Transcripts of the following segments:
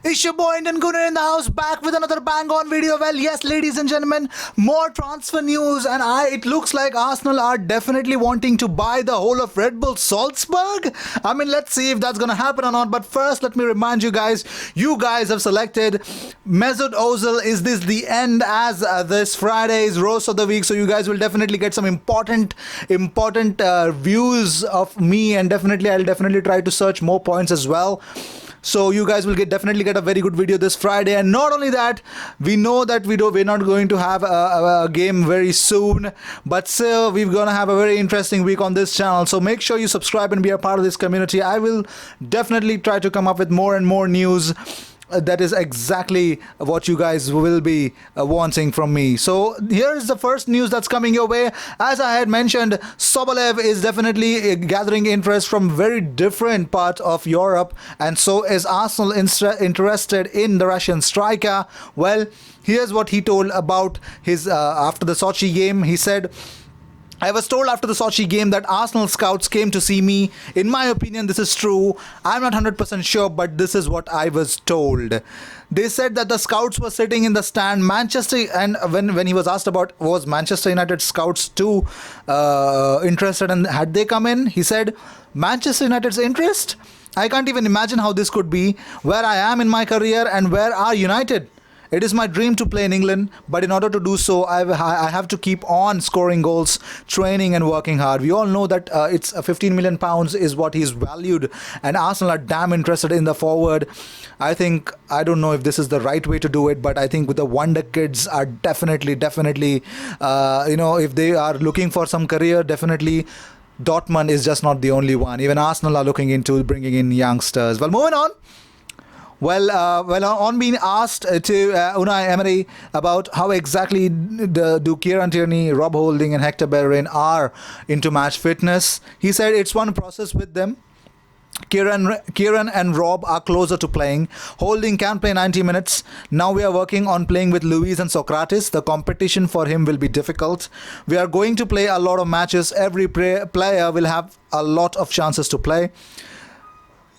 It's your boy Indian Gooner in the house, back with another bang on video. Well, yes, ladies and gentlemen, more transfer news, and it looks like Arsenal are definitely wanting to buy the whole of Red Bull Salzburg. I mean, let's see if that's gonna happen or not. But first, let me remind you guys have selected Mesut Ozil. Is this the end as this Friday's roast of the week? So you guys will definitely get some important views of me, and I'll definitely try to search more points as well. So you guys will definitely get a very good video this Friday. And not only that, we know that we're not going to have a game very soon, but still we're gonna have a very interesting week on this channel. So make sure you subscribe and be a part of this community. I will definitely try to come up with more and more news. That is exactly what you guys will be wanting from me. So here is the first news that's coming your way. As I had mentioned, Ceballos is definitely gathering interest from very different part of Europe, and so is Arsenal interested in the Russian striker. Well, here's what he told about his after the Sochi game. He said, I was told after the Sochi game that Arsenal scouts came to see me. In my opinion, this is true. I'm not 100% sure, but this is what I was told. They said that the scouts were sitting in the stand. Manchester, and when he was asked about was Manchester United scouts too interested, and had they come in, he said, Manchester United's interest? I can't even imagine how this could be. Where I am in my career and where are United? It is my dream to play in England, but in order to do so, I have to keep on scoring goals, training and working hard. We all know that it's £15 million is what he's valued, and Arsenal are damn interested in the forward. I don't know if this is the right way to do it, but I think with the Wonder Kids are definitely, if they are looking for some career, definitely Dortmund is just not the only one. Even Arsenal are looking into bringing in youngsters. Well, moving on. Well, on being asked to Unai Emery about how exactly do Kieran Tierney, Rob Holding and Hector Bellerin are into match fitness, he said it's one process with them. Kieran and Rob are closer to playing. Holding can play 90 minutes. Now we are working on playing with Luis and Socrates. The competition for him will be difficult. We are going to play a lot of matches. Every player will have a lot of chances to play.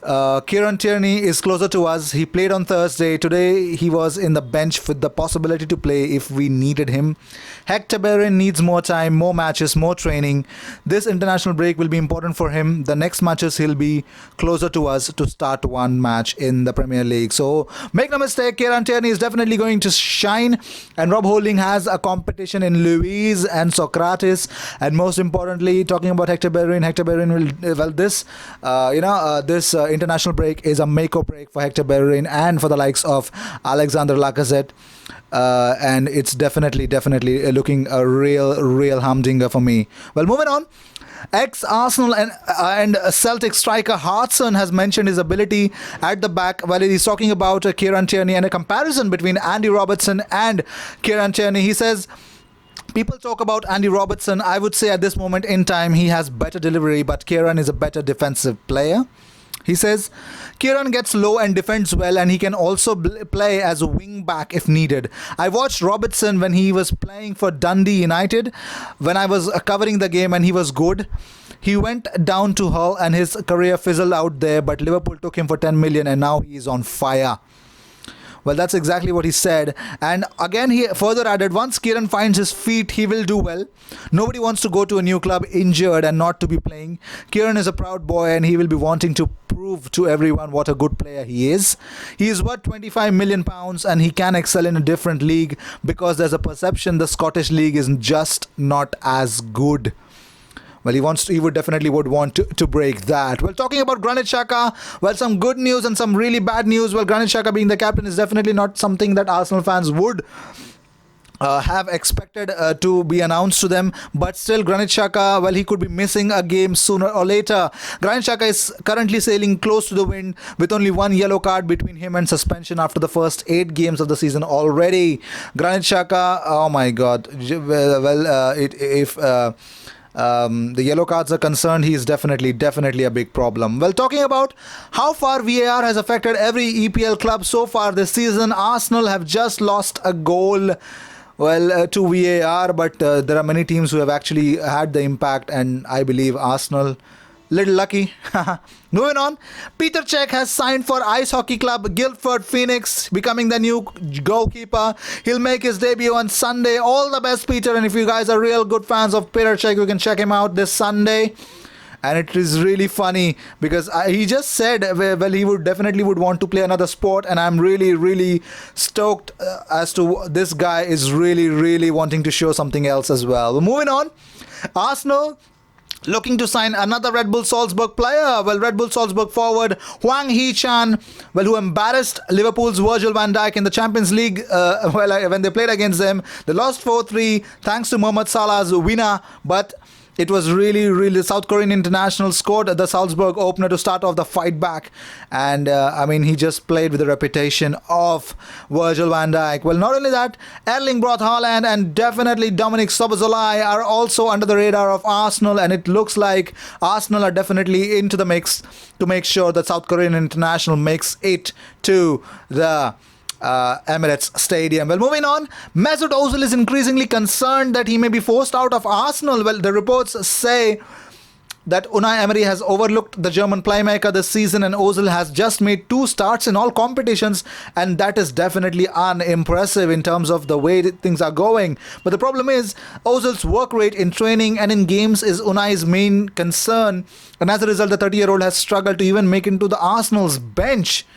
Kieran Tierney is closer to us. He played on Thursday. Today he was in the bench with the possibility to play if we needed him. Hector Bellerin needs more time, more matches, more training. This international break will be important for him. The next matches he'll be closer to us to start one match in the Premier League. So make no mistake, Kieran Tierney is definitely going to shine, and Rob Holding has a competition in Luis and Socrates. And most importantly, talking about Hector Bellerin will this international break is a make or break for Hector Bellerin and for the likes of Alexander Lacazette, and it's definitely looking a real humdinger for me. Well, moving on. Ex-Arsenal and Celtic striker Hartson has mentioned his ability at the back while he's talking about Kieran Tierney and a comparison between Andy Robertson and Kieran Tierney. He says, people talk about Andy Robertson. I would say at this moment in time he has better delivery, but Kieran is a better defensive player. He says, Kieran gets low and defends well, and he can also play as a wing back if needed. I watched Robertson when he was playing for Dundee United when I was covering the game, and he was good. He went down to Hull and his career fizzled out there, but Liverpool took him for 10 million and now he is on fire. Well, that's exactly what he said. And again, he further added, once Kieran finds his feet, he will do well. Nobody wants to go to a new club injured and not to be playing. Kieran is a proud boy and he will be wanting to prove to everyone what a good player he is. He is worth £25 million and he can excel in a different league because there's a perception the Scottish league is just not as good. Well, he would definitely want to break that. Well, talking about Granit Xhaka, well, some good news and some really bad news. Well, Granit Xhaka being the captain is definitely not something that Arsenal fans would have expected to be announced to them, but still Granit Xhaka, well, he could be missing a game sooner or later. Granit Xhaka is currently sailing close to the wind with only one yellow card between him and suspension after the first 8 games of the season already. Granit Xhaka, oh my god, if the yellow cards are concerned, he is definitely a big problem. Well, talking about how far VAR has affected every EPL club so far this season, Arsenal have just lost a goal to VAR, but there are many teams who have actually had the impact, and I believe Arsenal Little lucky. Moving on, Peter Cech has signed for Ice Hockey Club Guildford Phoenix, becoming the new goalkeeper. He'll make his debut on Sunday. All the best, Peter. And if you guys are real good fans of Peter Cech, you can check him out this Sunday. And it is really funny because he just said, well, he would definitely would want to play another sport, and I'm really, really stoked as to this guy is really, really wanting to show something else as well. Moving on, Arsenal looking to sign another Red Bull Salzburg player. Well, Red Bull Salzburg forward Hwang Hee-chan, well, who embarrassed Liverpool's Virgil van Dijk in the Champions League when they played against them. They lost 4-3 thanks to Mohamed Salah's winner, but it was really, really South Korean international scored the Salzburg opener to start off the fight back. And I mean, he just played with the reputation of Virgil van Dijk. Well, not only that, Erling Braut Haaland and definitely Dominic Szoboszlai are also under the radar of Arsenal. And it looks like Arsenal are definitely into the mix to make sure that South Korean international makes it to the Emirates Stadium. Well, moving on, Mesut Ozil is increasingly concerned that he may be forced out of Arsenal. Well, the reports say that Unai Emery has overlooked the German playmaker this season, and Ozil has just made 2 starts in all competitions, and that is definitely unimpressive in terms of the way that things are going. But the problem is Ozil's work rate in training and in games is Unai's main concern, and as a result, the 30-year-old has struggled to even make into the Arsenal's bench.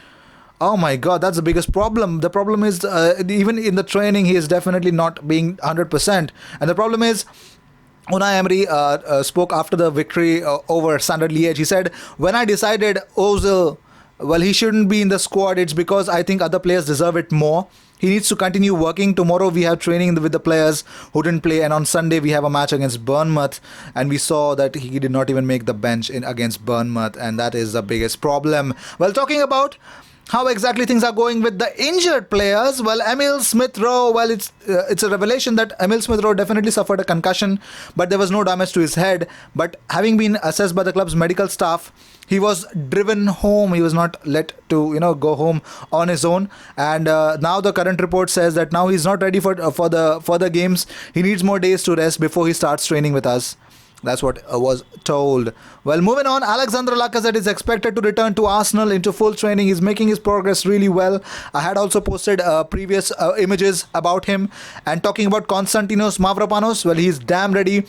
Oh my God, that's the biggest problem. The problem is even in the training, he is definitely not being 100%. And the problem is, Unai Emery spoke after the victory over Standard Liège. He said, when I decided Ozil, well, he shouldn't be in the squad, it's because I think other players deserve it more. He needs to continue working. Tomorrow we have training with the players who didn't play, and on Sunday we have a match against Bournemouth, and we saw that he did not even make the bench against Bournemouth, and that is the biggest problem. Well, talking about how exactly things are going with the injured players, well, Emil Smith-Rowe, well, it's a revelation that Emil Smith-Rowe definitely suffered a concussion, but there was no damage to his head. But having been assessed by the club's medical staff, he was driven home. He was not let to go home on his own, and now the current report says that now he's not ready for the games. He needs more days to rest before he starts training with us. That's what was told. Well, moving on, Alexander Lacazette is expected to return to Arsenal into full training. He's making his progress really well. I had also posted previous images about him. And talking about Konstantinos Mavropanos, well, he's damn ready.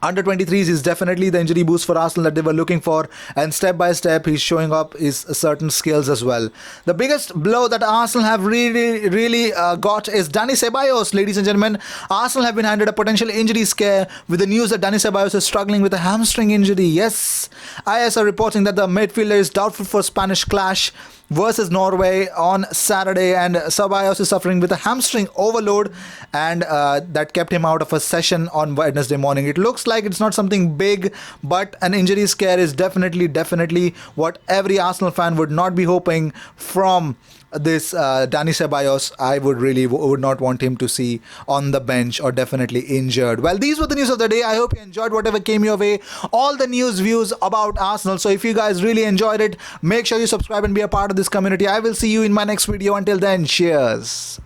Under 23s is definitely the injury boost for Arsenal that they were looking for, and step by step he's showing up his certain skills as well. The biggest blow that Arsenal have really got is Dani Ceballos. Ladies and gentlemen, Arsenal have been handed a potential injury scare with the news that Dani Ceballos is struggling with a hamstring injury. Yes, IS are reporting that the midfielder is doubtful for Spanish clash versus Norway on Saturday, and Ceballos is suffering with a hamstring overload, and that kept him out of a session on Wednesday morning. It looks like it's not something big, but an injury scare is definitely what every Arsenal fan would not be hoping from this Dani Ceballos. I would not want him to see on the bench or definitely injured. Well, these were the news of the day. I hope you enjoyed whatever came your way. All the news, views about Arsenal. So if you guys really enjoyed it, make sure you subscribe and be a part of this community. I will see you in my next video. Until then, cheers.